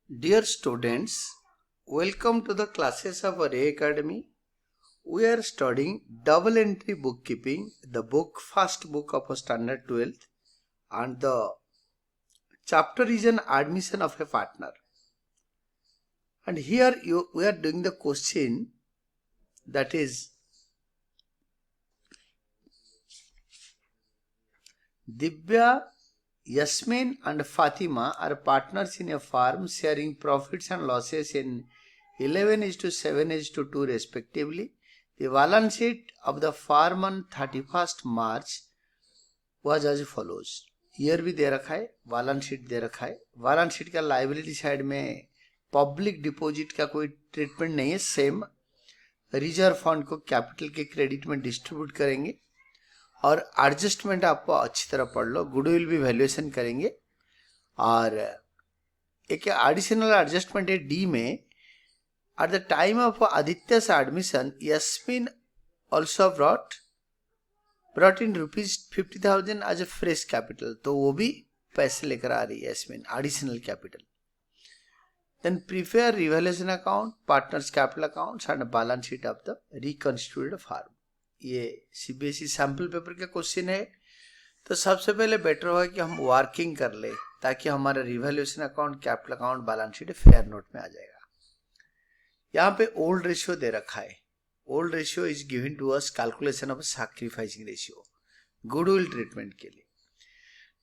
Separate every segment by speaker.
Speaker 1: Dear students, welcome to the classes of Array Academy. We are studying double entry bookkeeping, the first book of standard 12th, and the chapter is an admission of a partner. And here we are doing the question, that is Divya, Yasmin and Fatima are partners in a firm sharing profits and losses in 11:7:2 respectively. The balance sheet of the firm on 31st March was as follows. Year भी दे रखा है, balance sheet दे रखा है. Balance sheet का liability side में public deposit का कोई treatment नहीं है. सेम रिजर्व फंड को कैपिटल के क्रेडिट में डिस्ट्रीब्यूट करेंगे और एडजस्टमेंट आपको अच्छी तरह पढ़ लो. गुडविल भी वैल्यूएशन करेंगे और एक एडिशनल एडजस्टमेंट है डी में. At the time of Aditya's admission Yasmin also brought in ₹50,000 as a fresh capital. तो वो भी पैसे लेकर आ रही है Yasmin, additional capital. Then prepare revaluation account, partners capital accounts and balance sheet of the reconstituted firm. ये सीबीएसई सैम्पल पेपर का क्वेश्चन है. तो सबसे पहले बेटर होगा कि हम वर्किंग कर ले ताकि हमारा revaluation account, capital account, balance sheet fair note में आ जाएगा. यहाँ पे ओल्ड रेशियो दे रखा है. Old ratio is given to us calculation of sacrificing ratio goodwill treatment के लिए.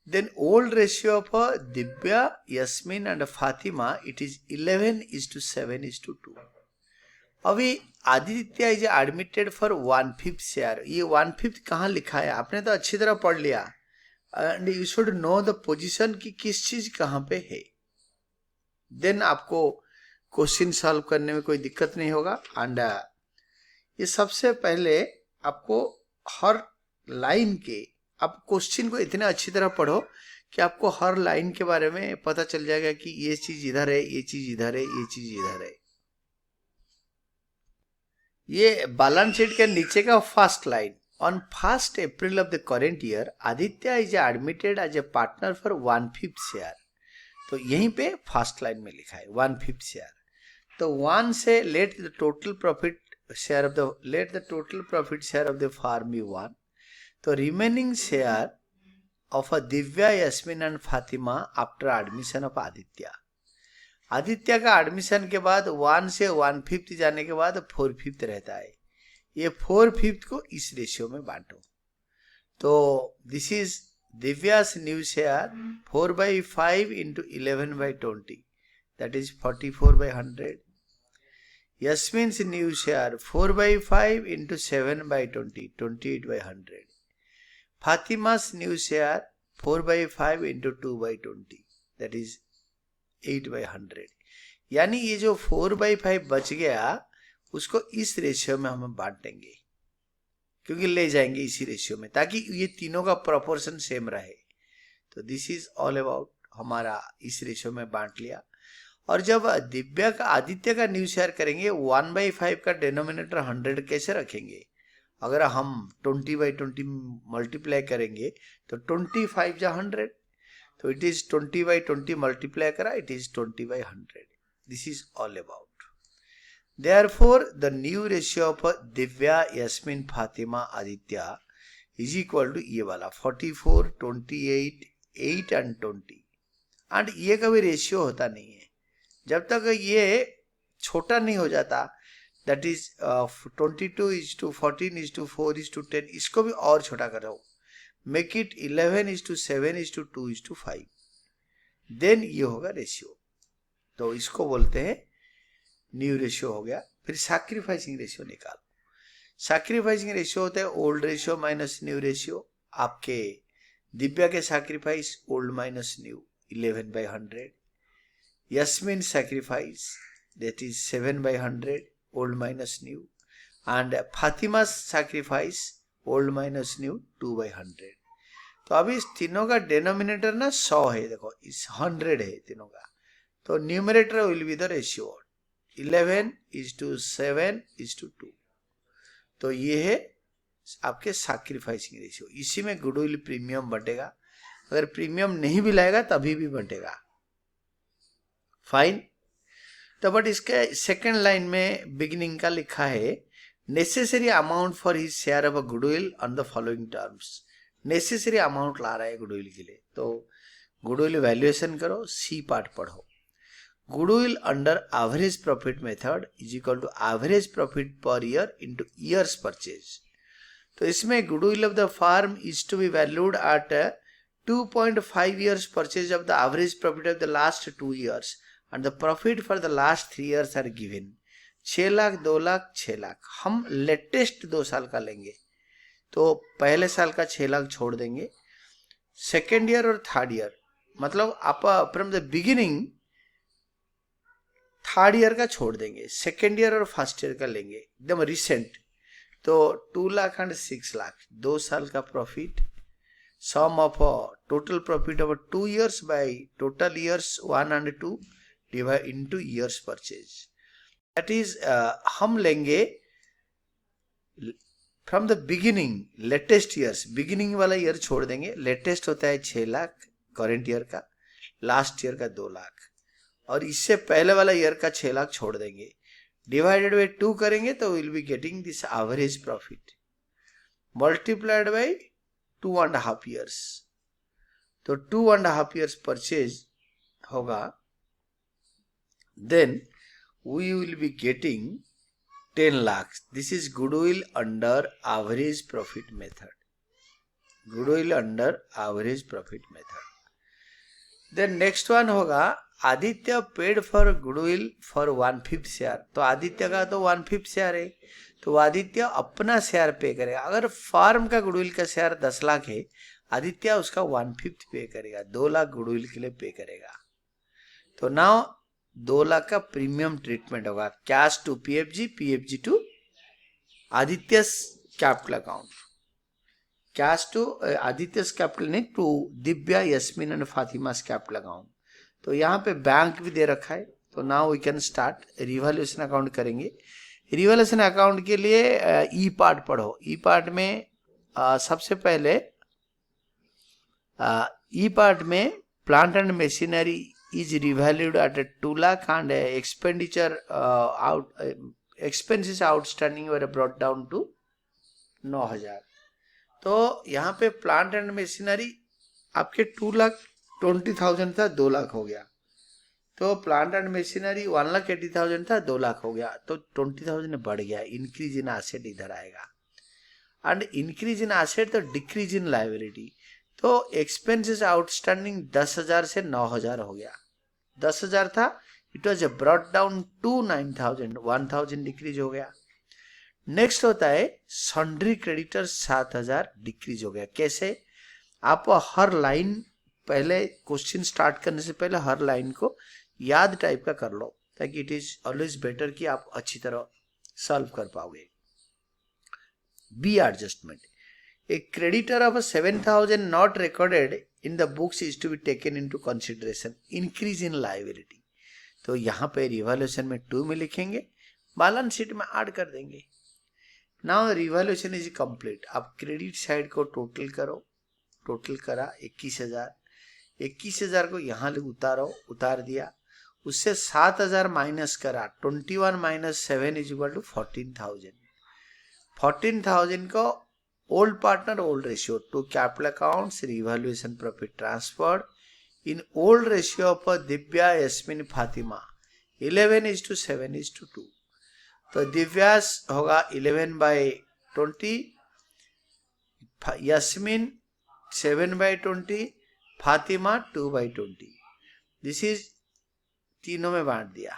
Speaker 1: Then old ratio of Divya, Yasmin and Fatima it is 11:7:2. अभी Aditya is admitted for 1/5 share. ये 1/5 कहाँ लिखा है आपने तो अच्छी तरह पढ़ लिया. And you should know the position की किस चीज कहाँ पे है. देन आपको क्वेश्चन सॉल्व करने में कोई दिक्कत नहीं होगा. एंड ये सबसे पहले आपको हर लाइन के आप क्वेश्चन को इतने अच्छी तरह पढ़ो कि आपको हर लाइन के बारे में पता चल जाएगा कि ये चीज इधर है, ये चीज इधर है, ये चीज इधर है. ये बैलेंस शीट के नीचे का first line. On 1st April of the current year Aditya is admitted as a partner for 1/5 share. तो यहीं पे फर्स्ट लाइन में लिखा है 1/5 शेयर. तो 1 से let the total profit share of the firm be 1. तो remaining share of a Divya, Yasmin and Fatima after admission of Aditya. Aditya का एडमिशन के बाद 1 से 1/5 जाने के बाद 4/5 रहता है. ये 4/5 को इस रेशियो में बांटो. तो this is Divya's new share 4/5 into 11/20, that is 44/100. Yasmin's new share 4/5 into 7/20, 28/100. Fatima's new share 4/5 into 2/20, that is 8/100. यानी ये जो 4/5 बच गया उसको इस रेशियो में हम बांटेंगे क्योंकि ले जाएंगे इसी रेशियो में ताकि ये तीनों का प्रोपोर्शन सेम रहे. तो दिस इज ऑल अबाउट हमारा इस रेशियो में बांट लिया. और जब दिव्या का आदित्य का न्यू शेयर करेंगे 1/5 का डिनोमिनेटर 100 कैसे रखेंगे. अगर हम 20/20 मल्टीप्लाई करेंगे तो 25 जा 100. तो इट इज 20/20 मल्टीप्लाई करा, it is 20/100. This is all about. Therefore, the new ratio of Divya, Yasmin, Fatima, Aditya is equal to ये वाला 44, 28, 8 and 20. and ये कभी रेशियो होता नहीं है जब तक ये छोटा नहीं हो जाता. that is 22:14:4:10. इसको भी और छोटा करो, make it 11:7:2:5. then ये होगा रेशियो. तो इसको बोलते हैं न्यू रेशियो हो गया. फिर सैक्रिफाइसिंग रेशियो निकालो. सैक्रिफाइसिंग रेशियो होता है old ratio minus new ratio. आपके दिव्या के सैक्रिफाइस ओल्ड माइनस न्यू 11/100. यस्मिन sacrifice that is 7/100 old minus new. And Fatima sacrifice old minus new 2/100. तो अभी इस तीनों का डिनोमिनेटर ना 100 है. देखो इस 100 है तीनों का. तो numerator will be the ratio 11:7:2. तो ये है आपके सैक्रिफाइसिंग रेशियो. इसी में गुडविल प्रीमियम बटेगा. अगर प्रीमियम नहीं भी लाएगा तभी भी बटेगा. फाइन. तो बट इसके सेकंड लाइन में बिगिनिंग का लिखा है necessary amount for his share of a goodwill on the following terms. Necessary amount ला रहा है गुडविल के लिए, तो गुडविल वैल्यूएशन करो, सी पार्ट पढ़ो। Goodwill under average profit method is equal to average profit per year into years purchase. तो इसमें goodwill of the firm is to be valued at 2.5 years purchase of the average profit of the last 2 years and the profit for the last 3 years are given। 6 lakh, 2 lakh, 6 lakh. हम latest 2 साल का लेंगे तो पहले साल का 6 लाख छोड़ देंगे, सेकेंड ईयर और थर्ड ईयर मतलब आप from the beginning third year का छोड़ देंगे, सेकेंड ईयर और फर्स्ट ईयर का लेंगे एकदम रिसेंट। तो 2 लाख एंड 6 लाख 2 साल का profit, sum of total profit of 2 years by total years 1 and 2 divide into years purchase। that is हम लेंगे from the beginning latest years, beginning वाला ईयर छोड़ देंगे। लेटेस्ट होता है 6 लाख करेंट ईयर का, लास्ट ईयर का 2 लाख, और इससे पहले वाला ईयर का 6 लाख छोड़ देंगे, डिवाइडेड बाई 2 करेंगे तो will be getting this average profit multiplied by 2.5 years। तो 2.5 years परचेज होगा, then we will be getting 10 lakhs। This is goodwill under average profit method, goodwill under average profit method. Then next one होगा Aditya paid for goodwill for 1/5 share. तो आदित्य का तो 1/5 share है, तो आदित्य अपना शेयर पे करेगा। अगर फार्म का गुडविल का शेयर 10 लाख है, आदित्य उसका 1/5 पे करेगा, 2 लाख गुडविल के लिए पे करेगा। तो नाउ 2 लाख का प्रीमियम ट्रीटमेंट होगा, cash to PFG, PFG to Aditya's capital account, cash to Aditya's capital नहीं to Divya, Yasmin and Fatima's capital account. तो यहाँ पे बैंक भी दे रखा है। तो now we can start revaluation account करेंगे। रिवैल्यूएशन अकाउंट के लिए ई पार्ट पढ़ो। ई पार्ट में सबसे पहले ई पार्ट में plant and machinery is revalued at 2 lakh and expenditure expenses outstanding were brought down to 9,000। तो यहाँ पे प्लांट एंड मशीनरी आपके 2,20,000 था, 2 लाख हो गया। तो प्लांट एंड मशीनरी 1,80,000 था, 2 लाख हो गया, तो 20,000 बढ़ गया। इंक्रीज इन एसेट इधर आएगा, एंड इंक्रीज इन एसेट तो डिक्रीज इन लायबिलिटी। तो एक्सपेंसेस आउटस्टैंडिंग 10,000 से 9,000 हो गया। 10,000 था, it was brought down to 9,000, 1,000 decrease हो गया। नेक्स्ट होता है सन्ड्री क्रेडिटर 7,000 डिक्रीज हो गया। कैसे? आप हर लाइन पहले क्वेश्चन स्टार्ट करने से पहले हर लाइन को याद टाइप का कर लो, ताकि इट इज ऑलवेज बेटर कि आप अच्छी तरह सॉल्व कर पाओगे। B adjustment, a creditor of 7,000 not recorded in the books is to be taken into consideration, increase in liability. तो यहाँ पे रिवैल्यूएशन में 2 में लिखेंगे, बैलेंस शीट में ऐड कर देंगे। Now revaluation is complete. आप क्रेडिट साइड को टोटल करो, टोटल करा 21,000, 21,000 को यहाँ उतारो, उतार दिया, उससे 7,000 माइनस करा, 21 माइनस 7 इज इक्वल टू 14,000। 14,000 को old partner old ratio two capital accounts revaluation profit transferred in old ratio of Divya, Yasmin, Fatima 11:7:2। तो दिव्यास होगा 11/20, यस्मिन 7/20, फातिमा 2/20। दिस इज तीनों में बांट दिया।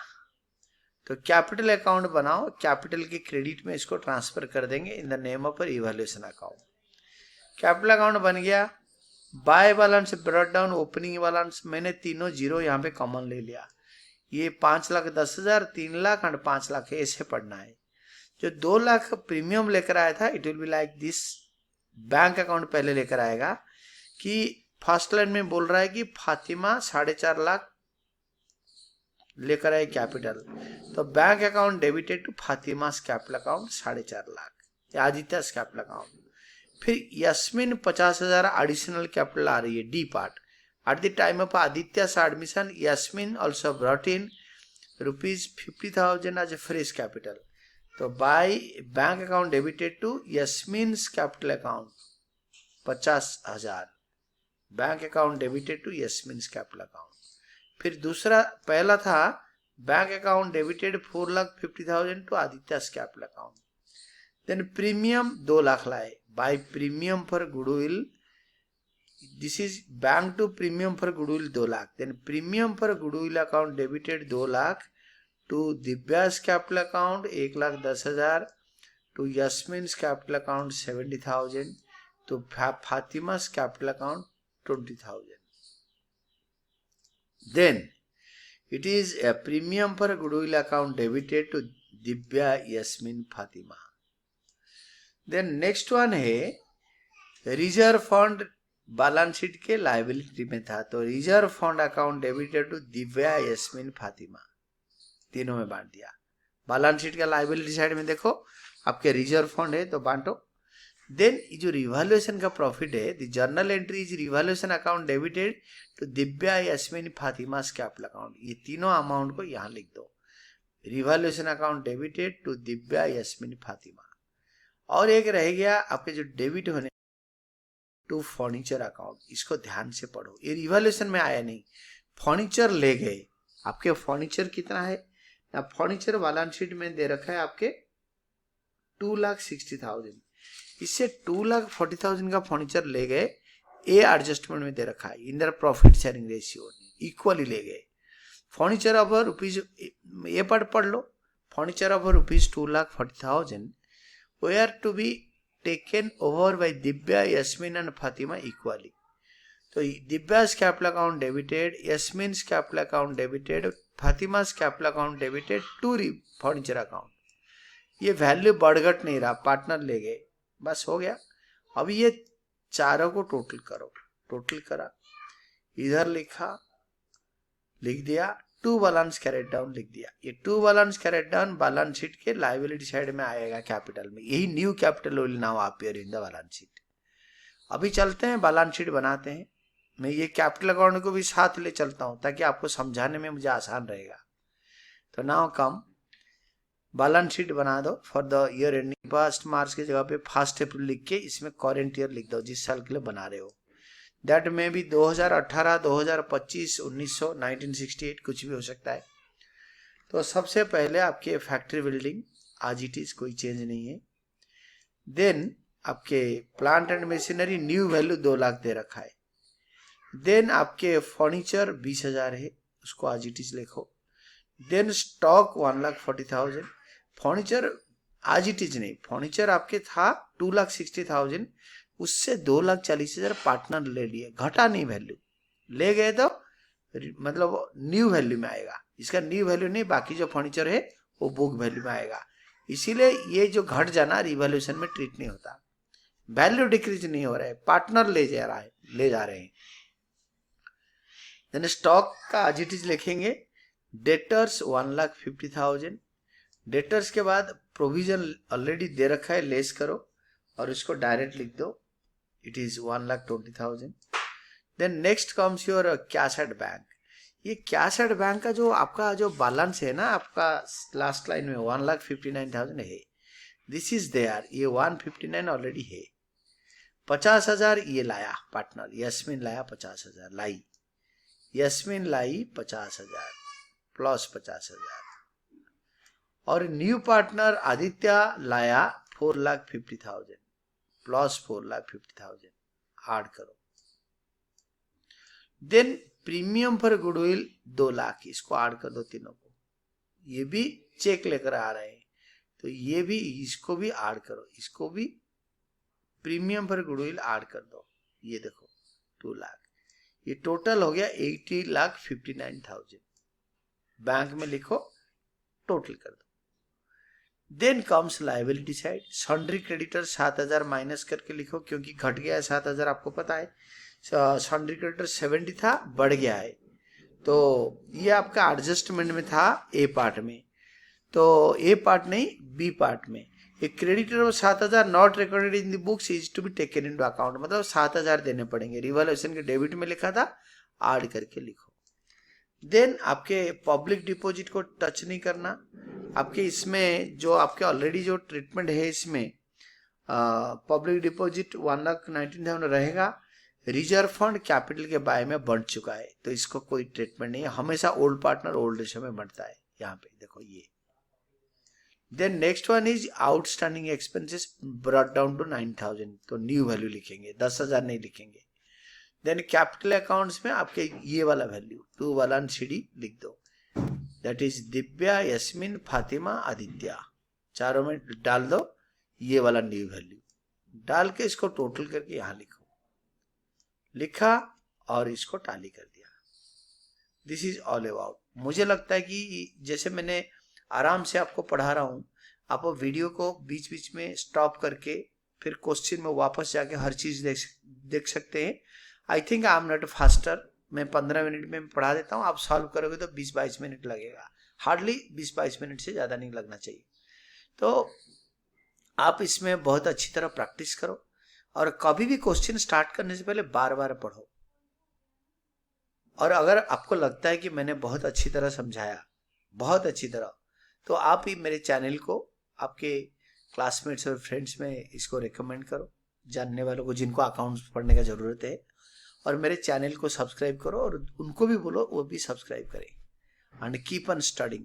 Speaker 1: तो कैपिटल अकाउंट बनाओ, कैपिटल के क्रेडिट में इसको ट्रांसफर कर देंगे in the name of revaluation account. Capital account बन गया। By balance brought down opening balance, मैंने तीनों जीरो यहाँ पे कॉमन ले लिया। ये 5,10,000, 3 लाख एंड 5 लाख है, ऐसे पढ़ना है। जो 2 लाख प्रीमियम लेकर आया था, it will be like this. Bank account पहले लेकर आएगा कि फर्स्ट लाइन में बोल रहा है कि फातिमा 4.5 लाख लेकर आए कैपिटल, तो bank account debited to Fatima's capital account 4.5 lakh, Aditya's capital account. फिर यस्मिन 50,000 एडिशनल कैपिटल आ रही है, D part. At the time of Aditya's admission, Yasmin also brought in ₹50,000 as a fresh capital. तो by bank account debited to Yasmin's capital account 50,000, bank account debited to Yasmin's capital account. फिर दूसरा, पहला था bank account debited 4,50,000 to Aditya's capital account. Then premium 2 lakh लाए by premium for goodwill, this is bank to premium for goodwill 2 lakh. Then premium for goodwill account debited 2 lakh to Divya's capital account 1,10,000 to Yasmin's capital account 70,000 to Fatima's capital account 20,000। Then it is a premium for goodwill account debited to Divya, Yasmin, Fatima. Then next one है reserve fund, balance sheet के liability में था, तो reserve fund account debited to Divya, Yasmin, Fatima, तीनों में बांट दिया। Balance sheet का लाइबिलिटी साइड में देखो आपके रिजर्व फंड है तो बांटो। देन जो रिवैल्यूएशन का प्रॉफिट है, the journal entry is revaluation account debited to Divya, Yasmin, Fatima's capital account. ये तीनों अमाउंट को यहाँ लिख दो, revaluation account debited to Divya, Yasmin, Fatima. और एक रह गया आपके जो डेबिट होने टू फर्नीचर अकाउंट, इसको ध्यान से पढ़ो, ये रिवैल्यूएशन में आया नहीं, फर्नीचर ले गए। आपके फर्नीचर कितना है, फर्नीचर बैलेंस शीट में दे रखा है आपके 2,60,000, इससे 2,40,000 का फर्नीचर ले गए, ए एडजस्टमेंट में दे रखा है, in profit sharing ratio equally ले गए। फर्नीचर ऑफ रुपीज, ये पढ़ लो, furniture of rupees 2,40,000 were to be taken over by Divya, Yasmin and Fatima equally. तो Divya's capital account debited, Yasmin's capital account debited, Fatima's capital account debited to furniture account. ये value बढ़घट नहीं रहा, पार्टनर ले गए, बस हो गया। अभी ये चारों को टोटल करो, टोटल करा, इधर लिखा, लिख दिया, टू बैलेंस कैरेट डाउन लिख दिया। ये to balance carried down balance sheet के लायबिलिटी साइड में आएगा कैपिटल में, यही new capital will now appear in the balance sheet. अभी चलते हैं बैलेंस शीट बनाते हैं, मैं ये कैपिटल अकाउंट को भी साथ ले चलता हूं ताकि आपको समझाने में मुझे आसान रहेगा। तो नाउ कम बैलेंस शीट बना दो फॉर द ईयर एंडिंग। 1 मार्च की जगह पे 1 अप्रैल लिख के इसमें करेंट ईयर लिख दो, जिस साल के लिए बना रहे हो। दैट में भी 2018, 2025, 1900, 1968 कुछ भी हो सकता है। तो सबसे पहले आपके factory building as it is, कोई चेंज नहीं है। देन आपके plant and machinery new value 2 lakh दे रखा है। देन आपके फर्नीचर 20,000 है, उसको आज इट इज लिखो। Then stock 1,40,000, furniture as it is नहीं, फर्नीचर आपके था 2,60,000, उससे 2,40,000 पार्टनर ले लिए, घटा नहीं वैल्यू, ले गए तो मतलब न्यू वैल्यू में आएगा, इसका न्यू वैल्यू नहीं, बाकी जो फर्नीचर है वो बुक वैल्यू में आएगा। इसीलिए ये जो घट जाना रिवैल्यूएशन में ट्रीट नहीं होता, वैल्यू डिक्रीज नहीं हो रहा है, पार्टनर ले जा रहे हैं। देन स्टॉक का आज इट इज लिखेंगे। डेटर्स 1,50,000, डेटर्स के बाद प्रोविजन ऑलरेडी दे रखा है, लेस करो और इसको डायरेक्ट लिख दो, it is 1,20,000। Then next comes your cash at bank. ये कैश एट बैंक का जो आपका जो बैलेंस है ना, आपका लास्ट लाइन में 1,59,000 है, दिस इज देयर, ये 159 ऑलरेडी है। 50,000 ये लाया पार्टनर, यस्मिन लाया 50,000 लाई, यस्मिन लाई 50,000 प्लस 50,000, और न्यू पार्टनर आदित्य लाया 4,50,000 प्लस 4,50,000, ऐड करो। Then premium for goodwill 2 lakh, इसको ऐड कर दो तीनों को, ये भी चेक लेकर आ रहे हैं तो ये भी, इसको भी ऐड करो, इसको भी प्रीमियम फॉर गुडविल ऐड कर दो, ये देखो 2 लाख, ये टोटल हो गया 80,59,000। बैंक में लिखो, टोटल कर दो। Then comes liability side, sundry creditor 7,000 minus करके लिखो, क्योंकि घट गया है 7,000, आपको पता है। सन्ड्री क्रेडिटर 70 था, बढ़ गया है, तो ये आपका एडजस्टमेंट में था ए पार्ट में, तो ए पार्ट नहीं बी पार्ट में। एक creditor of 7,000 not recorded in the books is to be taken into account, मतलब 7,000 देने पड़ेंगे, रिवैल्यूएशन के डेबिट में लिखा था, ऐड करके लिखो। देन आपके पब्लिक डिपॉजिट को टच नहीं करना। आपके इसमें जो आपके ऑलरेडी जो ट्रीटमेंट है इसमें पब्लिक डिपॉजिट 1,19,000 रहेगा। रिजर्व फंड कैपिटल के बाय में बढ़ चुका है तो इसको कोई ट्रीटमेंट नहीं है, हमेशा ओल्ड पार्टनर ओल्ड रेशो में बढ़ता है। यहाँ पे देखो ये। Then next one is outstanding expenses brought down to 9,000, तो न्यू वैल्यू लिखेंगे, 10,000 नहीं लिखेंगे। देन कैपिटल अकाउंट्स में आपके ये वाला वैल्यू 2 वाला CD लिख दो, दैट इज दिव्या, यस्मिन, फातिमा, आदित्य, चारों में डाल दो ये वाला न्यू वैल्यू, डाल के इसको टोटल करके यहाँ लिखो, लिखा और इसको टाली कर दिया। This is all about. मुझे लगता है कि जैसे मैंने आराम से आपको पढ़ा रहा हूँ, आप वीडियो को बीच बीच में स्टॉप करके फिर क्वेश्चन में वापस जाके हर चीज देख सकते हैं। I think I am not faster, मैं 15 मिनट में पढ़ा देता हूँ, आप सॉल्व करोगे तो 20-22 मिनट लगेगा, हार्डली 20-22 मिनट से ज़्यादा नहीं लगना चाहिए। तो आप इसमें बहुत अच्छी तरह प्रैक्टिस करो और कभी भी क्वेश्चन स्टार्ट करने से पहले बार बार पढ़ो। और अगर आपको लगता है कि मैंने बहुत अच्छी तरह समझाया, बहुत अच्छी तरह, तो आप ही मेरे चैनल को आपके क्लासमेट्स और फ्रेंड्स में इसको रिकमेंड करो, जानने वालों को जिनको अकाउंट्स पढ़ने का ज़रूरत है, और मेरे चैनल को सब्सक्राइब करो और उनको भी बोलो वो भी सब्सक्राइब करें। And keep on studying.